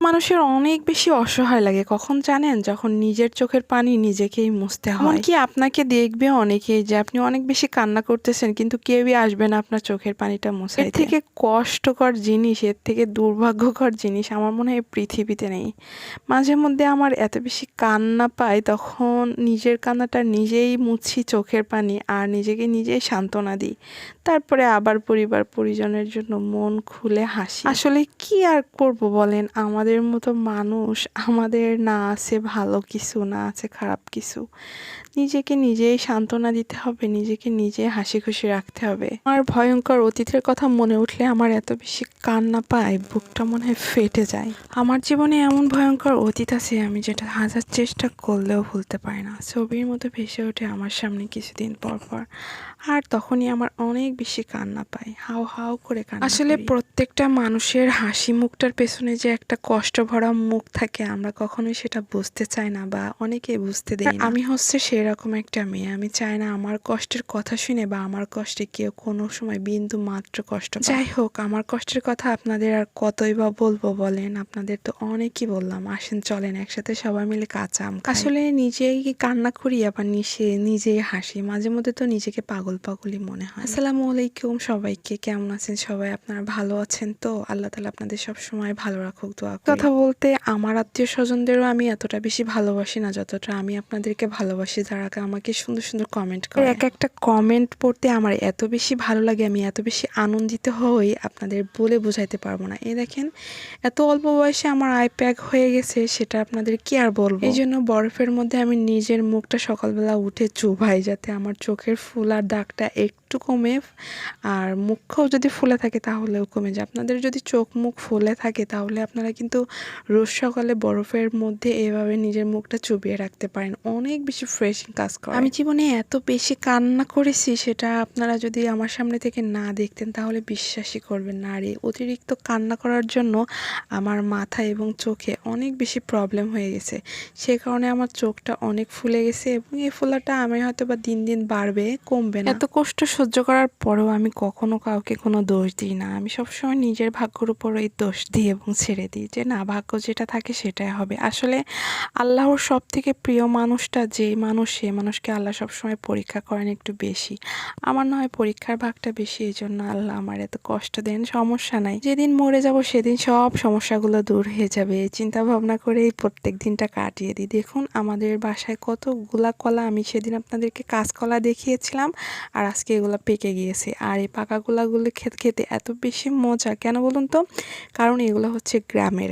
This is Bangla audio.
মানুষের অনেক বেশি অসহায় লাগে কখন জানেন? যখন নিজের চোখের পানি নিজেকেই মুছতে হয়। এমনকি আপনাকে দেখবে অনেকেই যে আপনি অনেক বেশি কান্না করতেছেন কিন্তু কেউই আসবে না আপনার চোখের পানিটা মুছাইতে। এর থেকে কষ্টকর জিনিস, এর থেকে দুর্ভাগ্যকর জিনিস আমার মনে হয় পৃথিবীতে নেই। মাঝে মধ্যে আমার এত বেশি কান্না পায়, তখন নিজের কান্নাটা নিজেই মুছি চোখের পানি আর নিজেকে নিজেই সান্ত্বনা দিই। তারপরে আবার পরিবার পরিজনের জন্য মন খুলে হাসি। আসলে কি আর করব বলেন, আমাদের মতো মানুষ, আমাদের না আছে ভালো কিছু, না আছে খারাপ কিছু। নিজেকে নিজেই সান্ত্বনা দিতে হবে, নিজেকে নিজে হাসি খুশি রাখতে হবে। আমার ভয়ঙ্কর অতীতের কথা মনে উঠলে আমার এত বেশি কান্না পায়, বুকটা মনে হয় ফেটে যায়। আমার জীবনে এমন ভয়ঙ্কর অতীত আছে আমি যেটা হাজার চেষ্টা করলেও ভুলতে পারি না। ছবির মতো ভেসে ওঠে আমার সামনে কিছুদিন পর পর, আর তখনই আমার অনেক বেশি কান্না পায়, হাউ হাউ করে কান্না। আসলে প্রত্যেকটা মানুষের হাসি মুখটার পেছনে যে একটা কষ্ট ভরা মুখ থাকে, আমরা কখনোই সেটা বুঝতে চাই না বা অনেকে বুঝতে দেয় না। আমি হচ্ছে সেরকম একটা মেয়ে, আমি চাই না আমার কষ্টের কথা শুনে বা আমার কষ্টে কেউ কোনো সময় বিন্দু মাত্র কষ্ট পায়। যাই হোক, আমার কষ্টের কথা আপনাদের আর কতই বা বলবো বলেন, আপনাদের তো অনেকই বললাম। আসেন চলেন একসাথে সবাই মিলে কাঁচা আম খাই। আসলে নিজেই কান্না করি আবার নিজেই হাসি, মাঝে মধ্যে তো নিজেকে পাগল পাগলই মনে হয়। আসসালামু আলাইকুম সবাইকে, কেমন আছেন সবাই? আপনারা ভালো আছেন তো? আল্লাহ তাআলা আপনাদের সব সময় ভালো রাখুক, দোয়া করি। কথা বলতে আমার আত্মীয় স্বজনদেরও আমি এতটা বেশি ভালোবাসি না যতটা আমি আপনাদেরকে ভালোবাসি, যারা আমাকে সুন্দর সুন্দর কমেন্ট করে। এক একটা কমেন্ট পড়তে আমার এত বেশি ভালো লাগে, আমি এত বেশি আনন্দিত হই আপনাদের বলে বোঝাইতে পারবো না। এই দেখেন, এত অল্প বয়সে আমার আই প্যাক হয়ে গেছে, সেটা আপনাদের কি আর বলবো। এই জন্য বরফের মধ্যে আমি নিজের মুখটা সকালবেলা উঠে চুবাই, যাতে আমার চোখের ফুলার দাগটা একটু কমে, আর মুখও যদি ফুলে থাকে তাহলেও কমে যায়। আপনাদের যদি চোখ মুখ ফুলে থাকে তাহলে আপনারা কিন্তু রোজ সকালে বরফের মধ্যে এভাবে নিজের মুখটা চুবিয়ে রাখতে পারেন, অনেক বেশি ফ্রেশিং কাজ করে। আমি জীবনে এত বেশি কান্না করেছি, সেটা আপনারা যদি আমার সামনে থেকে না দেখতেন তাহলে বিশ্বাসই করবেন না। আর এই অতিরিক্ত কান্না করার জন্য আমার মাথা এবং চোখে অনেক বেশি প্রবলেম হয়ে গেছে, সে কারণে আমার চোখটা অনেক ফুলে গেছে এবং এই ফোলাটা আমি হয়তো বা দিন দিন বাড়বে, কমবে না। এত কষ্ট সহ্য করার পরেও আমি কখনো কাউকে কোনো দোষ দিই না, আমি সবসময় নিজের ভাগ্যের উপর এই দোষ দিই এবং ছেড়ে দিই যে না, ভাগ্য যেটা থাকে সেটাই হবে। আসলে আল্লাহর সব থেকে প্রিয় মানুষটা যেই মানুষ, সেই মানুষকে আল্লাহ সবসময় পরীক্ষা করেন একটু বেশি। আমার না হয় পরীক্ষার ভাগটা বেশি, এই জন্য আল্লাহ আমার এত কষ্ট দেন। সমস্যা নাই, যেদিন মরে যাব সেদিন সব সমস্যাগুলো দূর হয়ে যাবে, এই চিন্তা ভাবনা করেই প্রত্যেক দিনটা কাটিয়ে দিই। দেখুন আমাদের বাসায় কতগুলা কলা, আমি সেদিন আপনাদেরকে কাঁচকলা দেখিয়েছিলাম, আর আজকে এগুলো পেকে গিয়েছে। আর এই পাকা কলাগুলো খেতে খেতে এত বেশি মজা কেন বলুন তো? কারণ এগুলো হচ্ছে গ্রামের।